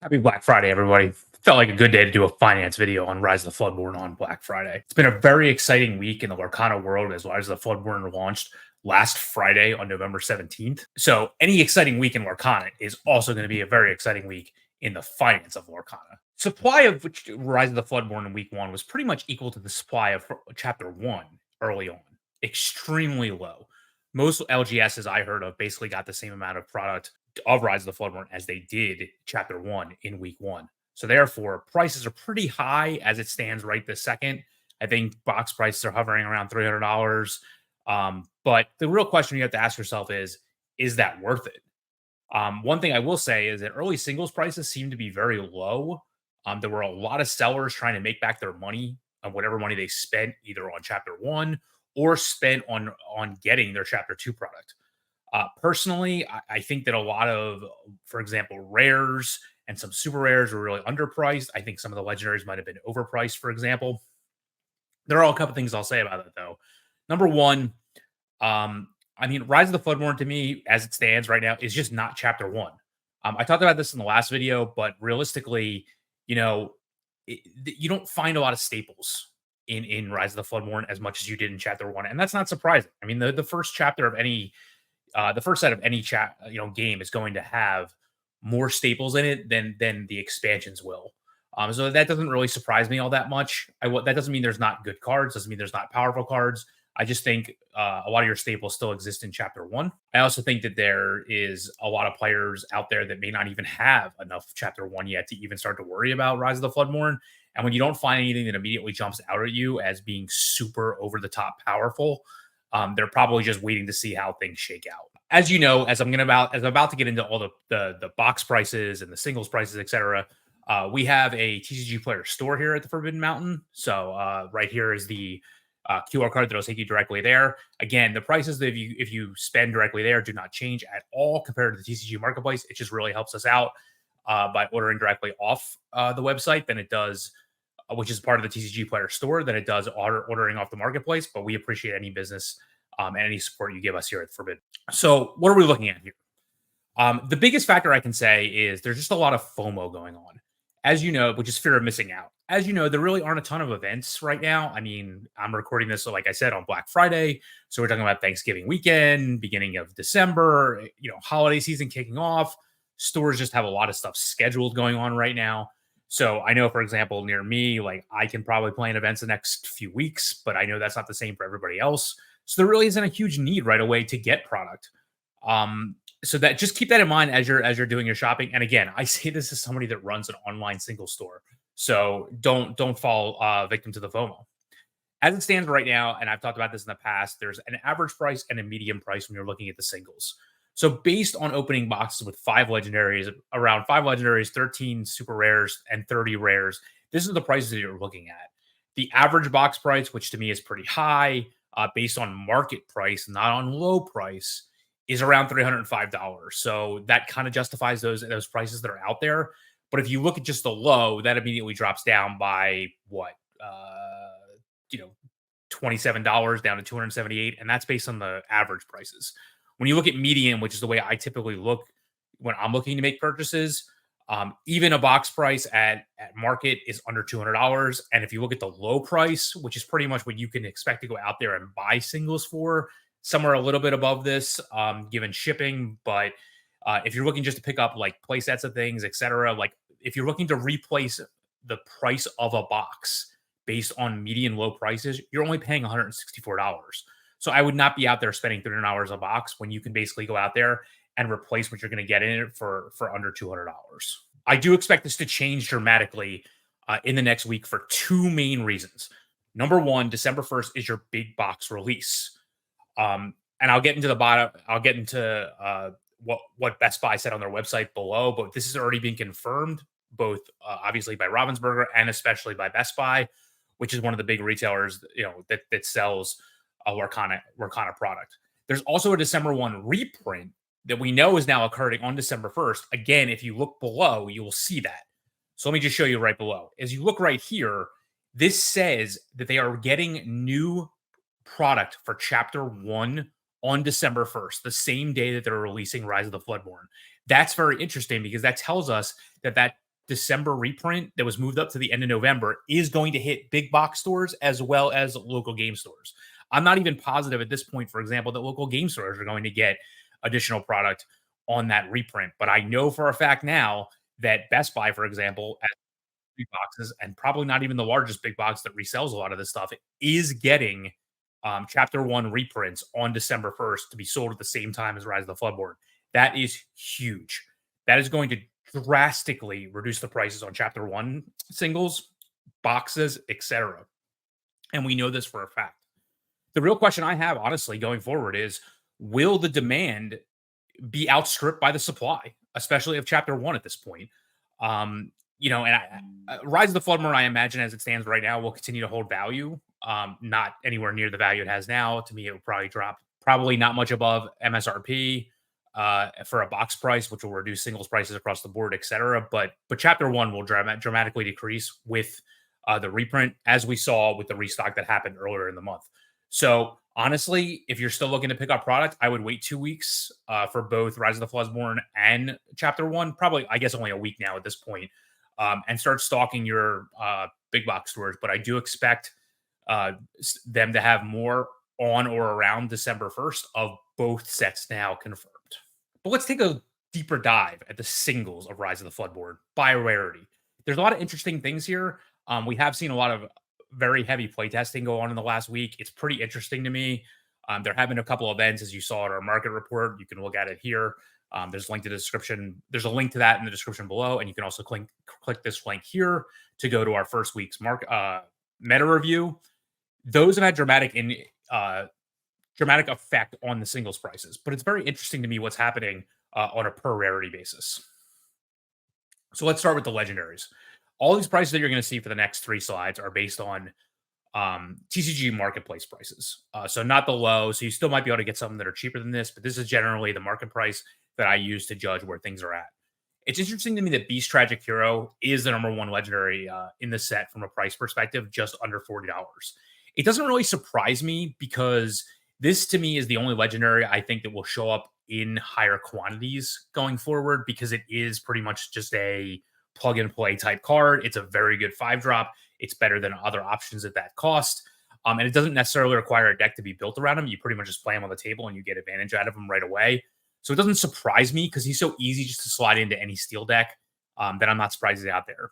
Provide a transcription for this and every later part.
Happy Black Friday, everybody. Felt like a good day to do a finance video on Rise of the Floodborn on Black Friday. It's been a very exciting week in the Lorcana world as Rise of the Floodborn launched last Friday on November 17th. So any exciting week in Lorcana is also going to be a very exciting week in the finance of Lorcana. Supply of which Rise of the Floodborn in week one was pretty much equal to the supply of chapter one early on. Extremely low. Most LGSs I heard of basically got the same amount of product of Rise of the Floodborn as they did chapter one in week one. So therefore, prices are pretty high as it stands right this second. I think box prices are hovering around $300. But the real question you have to ask yourself is that worth it? One thing I will say is that early singles prices seem to be very low. There were a lot of sellers trying to make back their money on whatever money they spent either on chapter one or spent on getting their chapter two product. Personally, I think that a lot of, for example, rares and some super rares were really underpriced. I think some of the legendaries might have been overpriced, for example. There are a couple things I'll say about it, though. Number one, Rise of the Floodborn to me, as it stands right now, is just not chapter one. I talked about this in the last video, but realistically, you know, you don't find a lot of staples in Rise of the Floodborn as much as you did in chapter one, and that's not surprising. I mean, the first chapter of any the first set of any game is going to have more staples in it than the expansions will. So that doesn't really surprise me all that much. That doesn't mean there's not good cards. Doesn't mean there's not powerful cards. I just think a lot of your staples still exist in chapter one. I also think that there is a lot of players out there that may not even have enough chapter one yet to even start to worry about Rise of the Floodborn. And when you don't find anything that immediately jumps out at you as being super over the top powerful, they're probably just waiting to see how things shake out. As you know, as I'm about to get into all the box prices and the singles prices, etc. We have a TCG player store here at the Forbidden Mountain. So right here is the QR card that'll take you directly there. Again, the prices that if you spend directly there do not change at all compared to the TCG marketplace. It just really helps us out by ordering directly off the website than it does, which is part of the TCG player store, than it does ordering off the marketplace. But we appreciate any business and any support you give us here at Forbidden. So what are we looking at here? The biggest factor I can say is there's just a lot of FOMO going on. As you know, which is fear of missing out. As you know, there really aren't a ton of events right now. I mean, I'm recording this, so like I said, on Black Friday. So we're talking about Thanksgiving weekend, beginning of December, holiday season kicking off. Stores just have a lot of stuff scheduled going on right now. So I know, for example, near me, like I can probably plan events the next few weeks, but I know that's not the same for everybody else. So there really isn't a huge need right away to get product. So that just keep that in mind as you're doing your shopping. And again, I say this as somebody that runs an online single store, so don't fall victim to the FOMO. As it stands right now, and I've talked about this in the past, there's an average price and a medium price when you're looking at the singles. So based on opening boxes with around 5 legendaries, 13 super rares, and 30 rares, this is the prices that you're looking at. The average box price, which to me is pretty high, based on market price, not on low price, is around $305. So that kind of justifies those prices that are out there. But if you look at just the low, that immediately drops down by $27 down to $278, and that's based on the average prices. When you look at median, which is the way I typically look when I'm looking to make purchases, even a box price at market is under $200. And if you look at the low price, which is pretty much what you can expect to go out there and buy singles for, somewhere a little bit above this, given shipping. But if you're looking just to pick up like play sets of things, etc., like if you're looking to replace the price of a box based on median low prices, you're only paying $164. So I would not be out there spending $300 a box when you can basically go out there and replace what you're going to get in it for under $200. I do expect this to change dramatically in the next week for two main reasons. Number one, December 1st is your big box release. And I'll get into what Best Buy said on their website below, but this has already been confirmed, both obviously by Ravensburger and especially by Best Buy, which is one of the big retailers, that sells a Lorcana product. There's also a December 1 reprint that we know is now occurring on December 1st. Again, if you look below, you will see that. So let me just show you right below. As you look right here, this says that they are getting new product for chapter 1 on December 1st, the same day that they're releasing Rise of the Floodborn. That's very interesting because that tells us that December reprint that was moved up to the end of November is going to hit big box stores as well as local game stores. I'm not even positive at this point, for example, that local game stores are going to get additional product on that reprint. But I know for a fact now that Best Buy, for example, at big boxes, and probably not even the largest big box that resells a lot of this stuff, is getting Chapter 1 reprints on December 1st to be sold at the same time as Rise of the Floodborn. That is huge. That is going to drastically reduce the prices on Chapter 1 singles, boxes, etc. And we know this for a fact. The real question I have, honestly, going forward is, will the demand be outstripped by the supply, especially of Chapter 1 at this point? Rise of the Floodborn, I imagine, as it stands right now, will continue to hold value. Not anywhere near the value it has now. To me, it will probably drop, probably not much above MSRP for a box price, which will reduce singles prices across the board, etc. But Chapter 1 will dramatically decrease with the reprint, as we saw with the restock that happened earlier in the month. So honestly, if you're still looking to pick up product, I would wait 2 weeks for both Rise of the Floodborn and Chapter 1. Probably, I guess, only a week now at this point, and start stalking your big box stores. But I do expect them to have more on or around December 1st of both sets now confirmed. But let's take a deeper dive at the singles of Rise of the Floodborn by rarity. There's a lot of interesting things here. We have seen a lot of very heavy playtesting go on in the last week. It's pretty interesting to me. There have been a couple events, as you saw at our market report. You can look at it here. There's a link to the description. There's a link to that in the description below, and you can also click this link here to go to our first week's meta review. Those have had dramatic effect on the singles prices, but it's very interesting to me what's happening on a per rarity basis. So let's start with the legendaries. All these prices that you're going to see for the next 3 slides are based on TCG marketplace prices. So not the low. So you still might be able to get some that are cheaper than this, but this is generally the market price that I use to judge where things are at. It's interesting to me that Beast Tragic Hero is the number 1 legendary in the set from a price perspective, just under $40. It doesn't really surprise me because this to me is the only legendary I think that will show up in higher quantities going forward, because it is pretty much just a plug and play type card. It's a very good 5-drop. It's better than other options at that cost. And it doesn't necessarily require a deck to be built around him. You pretty much just play him on the table and you get advantage out of him right away. So it doesn't surprise me because he's so easy just to slide into any steel deck that I'm not surprised he's out there.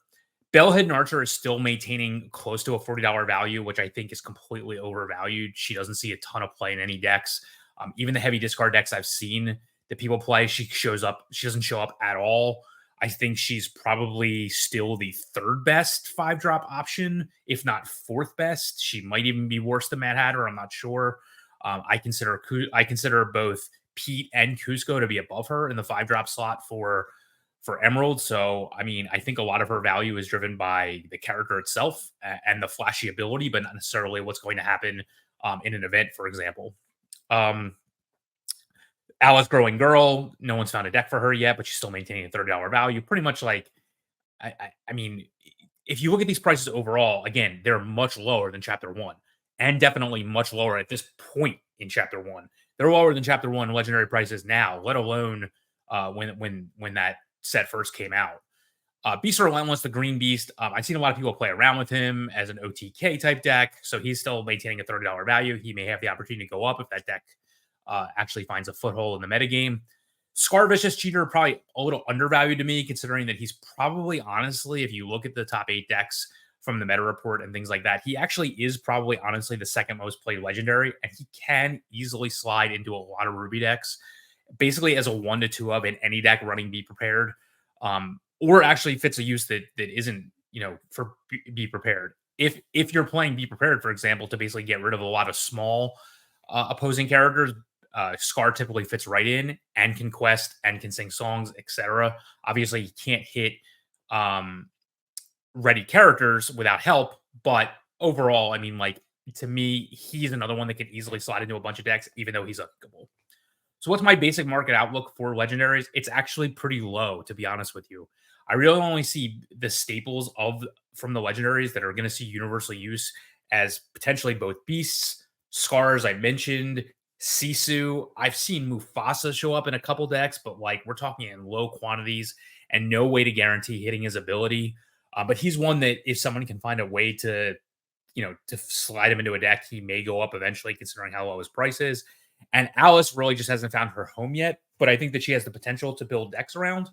Bellhead and Archer is still maintaining close to a $40 value, which I think is completely overvalued. She doesn't see a ton of play in any decks. Even the heavy discard decks I've seen that people play, she doesn't show up at all. I think she's probably still the 3rd best 5-drop option, if not 4th best. She might even be worse than Mad Hatter. I'm not sure. I consider both Pete and Cusco to be above her in the 5-drop slot for Emerald. So, I mean, I think a lot of her value is driven by the character itself and the flashy ability, but not necessarily what's going to happen in an event, for example. Alice Growing Girl, no one's found a deck for her yet, but she's still maintaining a $30 value. Pretty much like, I mean, if you look at these prices overall, again, they're much lower than Chapter 1 and definitely much lower at this point in Chapter 1. They're lower than Chapter 1 legendary prices now, let alone when that set first came out. Beast Relentless, the Green Beast, I've seen a lot of people play around with him as an OTK type deck, so he's still maintaining a $30 value. He may have the opportunity to go up if that deck actually finds a foothold in the metagame. Scar Vicious Cheater, probably a little undervalued to me, considering that he's probably, honestly, if you look at the top 8 decks from the meta report and things like that, he actually is probably, honestly, the 2nd most played legendary, and he can easily slide into a lot of Ruby decks, basically as a 1 to 2 of in any deck running Be Prepared, or actually fits a use that isn't, for Be Prepared. If you're playing Be Prepared, for example, to basically get rid of a lot of small opposing characters, Scar typically fits right in and can quest and can sing songs, etc. Obviously, he can't hit ready characters without help, but overall, I mean, like, to me, he's another one that can easily slide into a bunch of decks, even though he's unpickable. So what's my basic market outlook for legendaries? It's actually pretty low, to be honest with you. I really only see the staples from the legendaries that are going to see universal use as potentially both beasts, Scars, I mentioned, Sisu. I've seen Mufasa show up in a couple decks, but like we're talking in low quantities. and no way to guarantee hitting his ability. But he's one that if someone can find a way to to slide him into a deck, he may go up eventually, considering how low his price is. And Alice really just hasn't found her home yet, but I think that she has the potential to build decks around,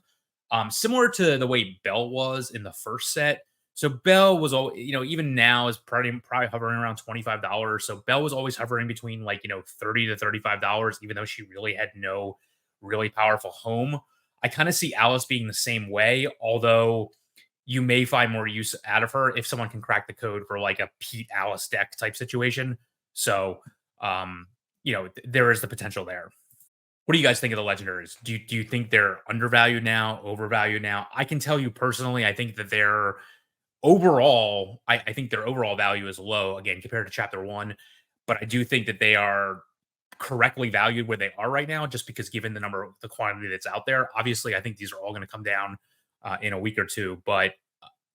similar to the way Bell was in the first set. So Bell was, even now is probably hovering around $25. So Bell was always hovering between like $30 to $35, even though she really had no really powerful home. I kind of see Alice being the same way, although you may find more use out of her if someone can crack the code for like a Pete Alice deck type situation. So, there is the potential there. What do you guys think of the legendaries? Do you think they're undervalued now, overvalued now? I can tell you personally, I think that they're overall, I think their overall value is low again compared to chapter one, but I do think that they are correctly valued where they are right now, just because given the quantity that's out there. Obviously, I think these are all going to come down in a week or two, but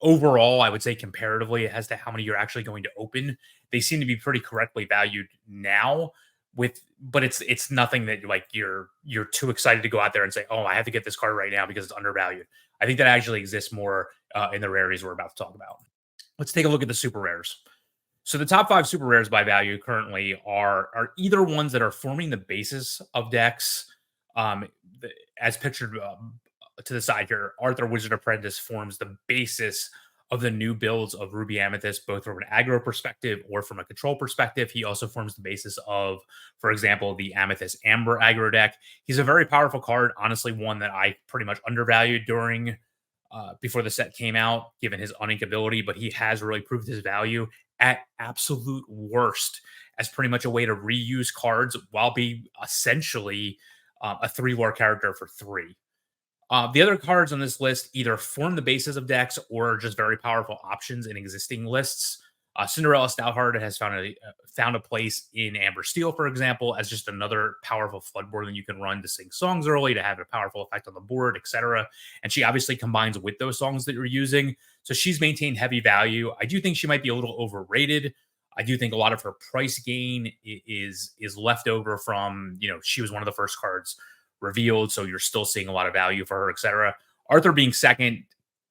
overall, I would say comparatively as to how many you're actually going to open, they seem to be pretty correctly valued now. But it's nothing that like you're too excited to go out there and say, oh, I have to get this card right now because it's undervalued. I think that actually exists more in the rarities we're about to talk about. Let's take a look at the super rares. So the top five super rares by value currently are either ones that are forming the basis of decks, um, as pictured to the side here. Arthur Wizard Apprentice forms the basis of the new builds of Ruby Amethyst, both from an aggro perspective or from a control perspective. He also forms the basis of, for example, the Amethyst Amber aggro deck. He's a very powerful card, honestly, one that I pretty much undervalued during before the set came out, given his unink ability, but he has really proved his value at absolute worst as pretty much a way to reuse cards while being essentially a 3 lore character for 3. The other cards on this list either form the basis of decks or are just very powerful options in existing lists. Cinderella Stoutheart has found a place in Amber Steel, for example, as just another powerful Floodborn that you can run to sing songs early, to have a powerful effect on the board, etc. And she obviously combines with those songs that you're using. So she's maintained heavy value. I do think she might be a little overrated. I do think a lot of her price gain is left over from, she was one of the first cards revealed, so you're still seeing a lot of value for her, etc. Arthur being second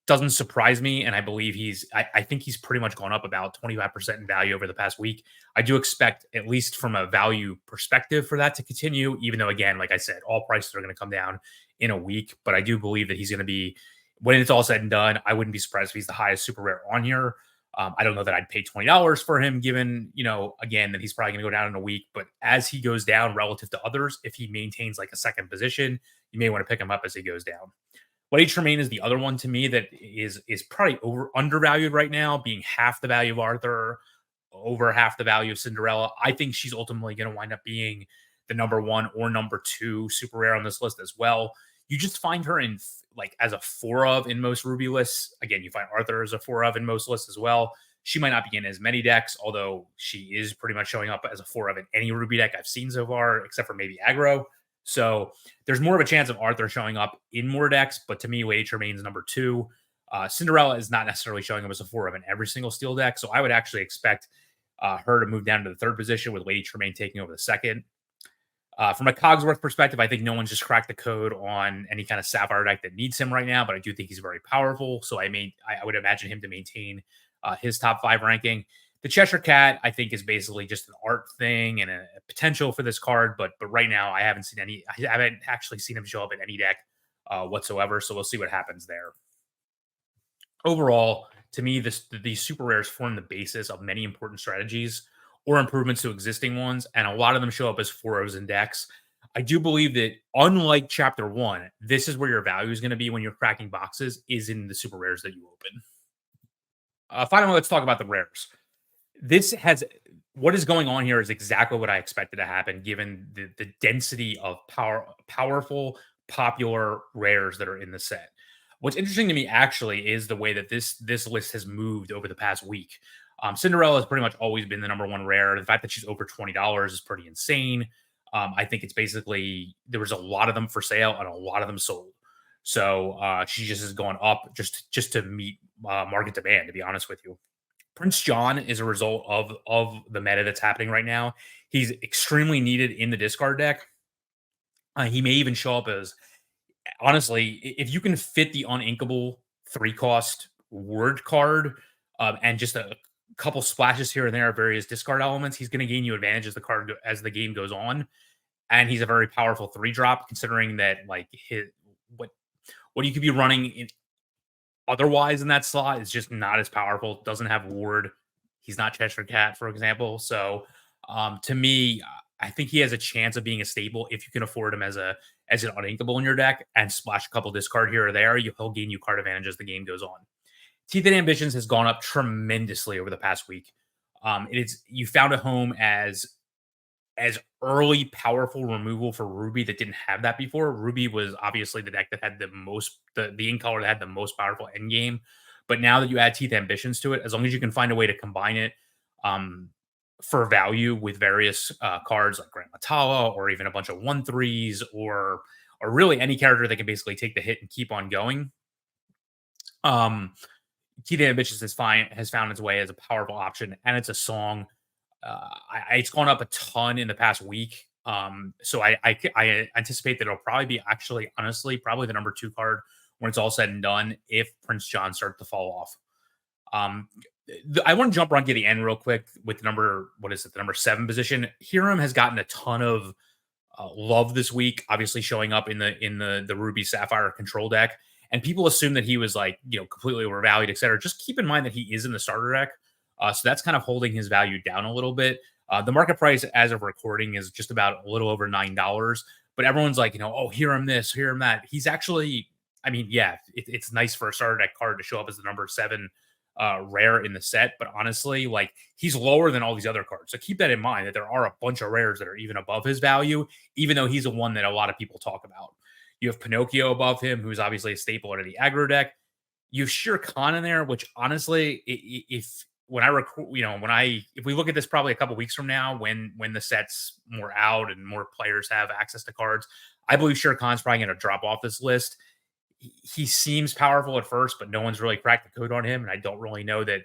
doesn't surprise me, and I believe I think he's pretty much gone up about 25% in value over the past week. I do expect, at least from a value perspective, for that to continue, even though, again, like I said, all prices are going to come down in a week, but I do believe that he's going to be, when it's all said and done, I wouldn't be surprised if he's the highest super rare on here. I don't know that I'd pay $20 for him, given, again, that he's probably going to go down in a week. But as he goes down relative to others, if he maintains like a second position, you may want to pick him up as he goes down. Bloody Tremaine is the other one to me that is probably undervalued right now, being half the value of Arthur, over half the value of Cinderella. I think she's ultimately going to wind up being the number 1 or number 2 super rare on this list as well. You just find her in like as a 4 of in most Ruby lists. Again, you find Arthur as a 4 of in most lists as well. She might not be in as many decks, although she is pretty much showing up as a 4 of in any Ruby deck I've seen so far, except for maybe aggro. So there's more of a chance of Arthur showing up in more decks, but to me, Lady Tremaine's number 2. Cinderella is not necessarily showing up as a 4 of in every single steel deck, so I would actually expect her to move down to the 3rd position, with Lady Tremaine taking over the 2nd. From a Cogsworth perspective, I think no one's just cracked the code on any kind of Sapphire deck that needs him right now, but I do think he's very powerful. So I would imagine him to maintain his top 5 ranking. The Cheshire Cat, I think, is basically just an art thing and a potential for this card, but right now I haven't actually seen him show up in any deck whatsoever. So we'll see what happens there. Overall, to me, these super rares form the basis of many important strategies or improvements to existing ones, and a lot of them show up as 4Os in decks. I do believe that, unlike Chapter 1, this is where your value is going to be when you're cracking boxes, is in the super rares that you open. Finally, let's talk about the rares. What is going on here is exactly what I expected to happen, given the density of powerful, popular rares that are in the set. What's interesting to me, actually, is the way that this list has moved over the past week. Cinderella has pretty much always been the number 1 rare. The fact that she's over $20 is pretty insane. I think it's basically, there was a lot of them for sale and a lot of them sold. So she just has gone up just to meet market demand, to be honest with you. Prince John is a result of the meta that's happening right now. He's extremely needed in the discard deck. He may even show up as honestly, if you can fit the uninkable 3 cost word card, and just a couple splashes here and there of various discard elements, he's going to gain you advantage as as the game goes on. And he's a very powerful 3 drop, considering that like his what what you could be running in otherwise in that slot is just not as powerful. Doesn't have ward. He's not Cheshire Cat, for example. So to me, I think he has a chance of being a staple if you can afford him as an uninkable in your deck and splash a couple discard here or there. He'll gain you card advantage as the game goes on. Teeth and Ambitions has gone up tremendously over the past week. It's you found a home as early powerful removal for Ruby that didn't have that before. Ruby was obviously the deck that had the in color that had the most powerful end game. But now that you add Teeth Ambitions to it, as long as you can find a way to combine it um, for value with various cards like Grand Matala or even a bunch of 1/3s or really any character that can basically take the hit and keep on going. Teeth Ambitions has found its way as a powerful option, and it's a song. It's gone up a ton in the past week. So I anticipate that it'll probably be actually, honestly, probably the number 2 card when it's all said and done if Prince John starts to fall off. Um, I want to jump around to the end real quick with the number 7 position. Hiram has gotten a ton of love this week, obviously showing up in the Ruby Sapphire control deck, and people assume that he was like completely overvalued, etc. Just keep in mind that he is in the starter deck, so that's kind of holding his value down a little bit. The market price as of recording is just about a little over $9, but everyone's like, oh, hear him this, hear him that. He's actually, I mean, yeah, it's nice for a starter deck card to show up as the number 7 rare in the set, but honestly, like he's lower than all these other cards. So keep that in mind that there are a bunch of rares that are even above his value, even though he's the one that a lot of people talk about. You have Pinocchio above him, who's obviously a staple out of the aggro deck. You have Shere Khan in there, which honestly, if when I record, if we look at this probably a couple weeks from now, when the set's more out and more players have access to cards, I believe Shere Khan's probably going to drop off this list. He seems powerful at first, but no one's really cracked the code on him, and I don't really know that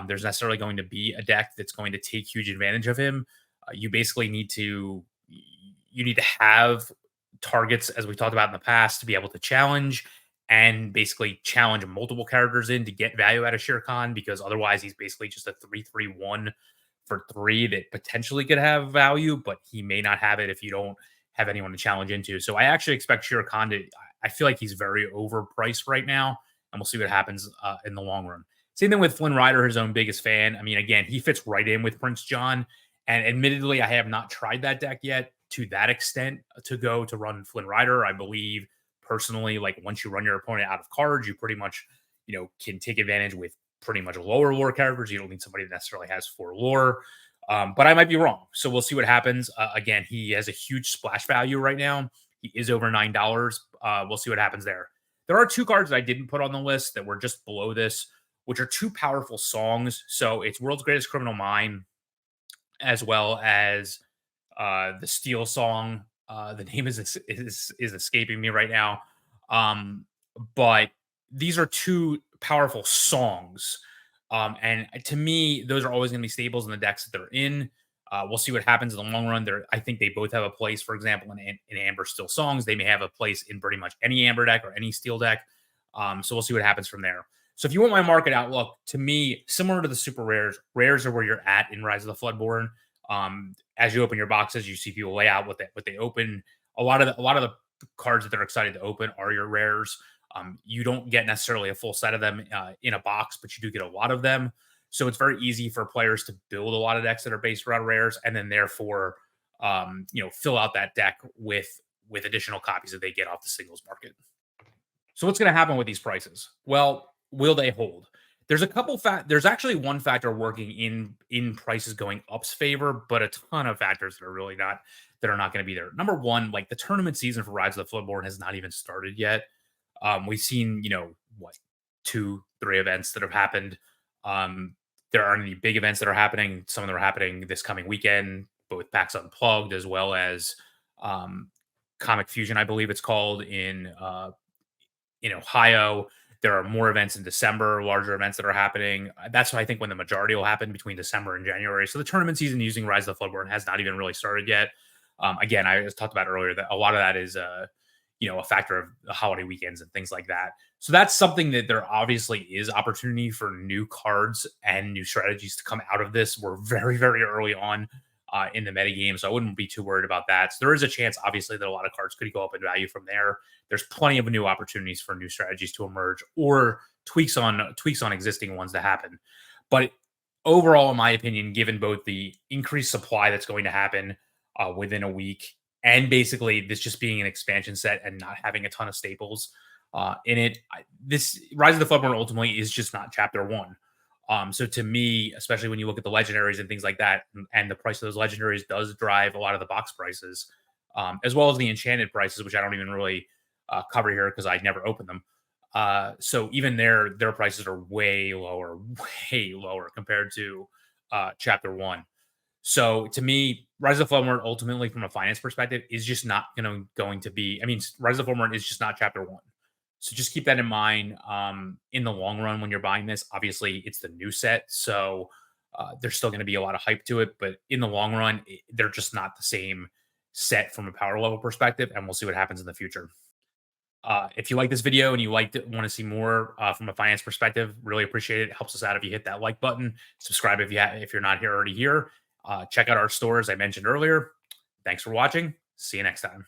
there's necessarily going to be a deck that's going to take huge advantage of him. You basically need to have targets, as we talked about in the past, to be able to challenge and basically challenge multiple characters in to get value out of Shere Khan, because otherwise he's basically just a 3/3/1 for 3 that potentially could have value, but he may not have it if you don't have anyone to challenge into. So I actually expect Shere Khan to. I feel like he's very overpriced right now, and we'll see what happens in the long run. Same thing with Flynn Rider, his own biggest fan. I mean, again, he fits right in with Prince John, and admittedly, I have not tried that deck yet to that extent to go to run Flynn Rider. I believe personally, like once you run your opponent out of cards, you pretty much, can take advantage with pretty much lower lore characters. You don't need somebody that necessarily has 4 lore. But I might be wrong. So we'll see what happens. Again, he has a huge splash value right now. He is over $9. We'll see what happens there. There are 2 cards that I didn't put on the list that were just below this, which are 2 powerful songs. So it's World's Greatest Criminal Mind, as well as the Steel song. The name is escaping me right now. But these are 2 powerful songs. And to me, those are always going to be staples in the decks that they're in. We'll see what happens in the long run. I think they both have a place. For example, in Amber Steel songs, they may have a place in pretty much any Amber deck or any Steel deck. So we'll see what happens from there. So if you want my market outlook, to me, similar to the super rares, rares are where you're at in Rise of the Floodborn. As you open your boxes, you see people lay out what they open. A lot of the cards that they're excited to open are your rares. You don't get necessarily a full set of them in a box, but you do get a lot of them. So it's very easy for players to build a lot of decks that are based around rares, and then therefore, fill out that deck with additional copies that they get off the singles market. So what's going to happen with these prices? Well, will they hold? There's actually one factor working in prices going up's favor, but a ton of factors that are not going to be there. Number one, like the tournament season for Rise of the Floodborn has not even started yet. We've seen, 2, 3 events that have happened. There aren't any big events that are happening. Some of them are happening this coming weekend, both PAX Unplugged as well as Comic Fusion, I believe it's called, in Ohio. There are more events in December, larger events that are happening. That's I think when the majority will happen, between December and January. So the tournament season using Rise of the Floodborn has not even really started yet. Again, I talked about earlier that a lot of that is a factor of the holiday weekends and things like that. So that's something that there obviously is opportunity for new cards and new strategies to come out of this. We're very, very early on in the metagame, so I wouldn't be too worried about that. So there is a chance, obviously, that a lot of cards could go up in value from there. There's plenty of new opportunities for new strategies to emerge or tweaks on existing ones to happen. But overall, in my opinion, given both the increased supply that's going to happen within a week and basically this just being an expansion set and not having a ton of staples in it, this Rise of the Floodborn ultimately is just not chapter one. So to me, especially when you look at the legendaries and things like that, and the price of those legendaries does drive a lot of the box prices, as well as the enchanted prices, which I don't even really cover here because I never open them. So even their prices are way lower, way lower compared to chapter one. So to me, Rise of the Floodborn ultimately, from a finance perspective, is just not going to be. I mean, Rise of the Floodborn is just not chapter one. So just keep that in mind. In the long run, when you're buying this, obviously it's the new set, so there's still going to be a lot of hype to it. But in the long run, they're just not the same set from a power level perspective, and we'll see what happens in the future. If you like this video and you want to see more from a finance perspective, really appreciate it. It helps us out if you hit that like button. Subscribe if you're not here already here. Check out our store as I mentioned earlier. Thanks for watching. See you next time.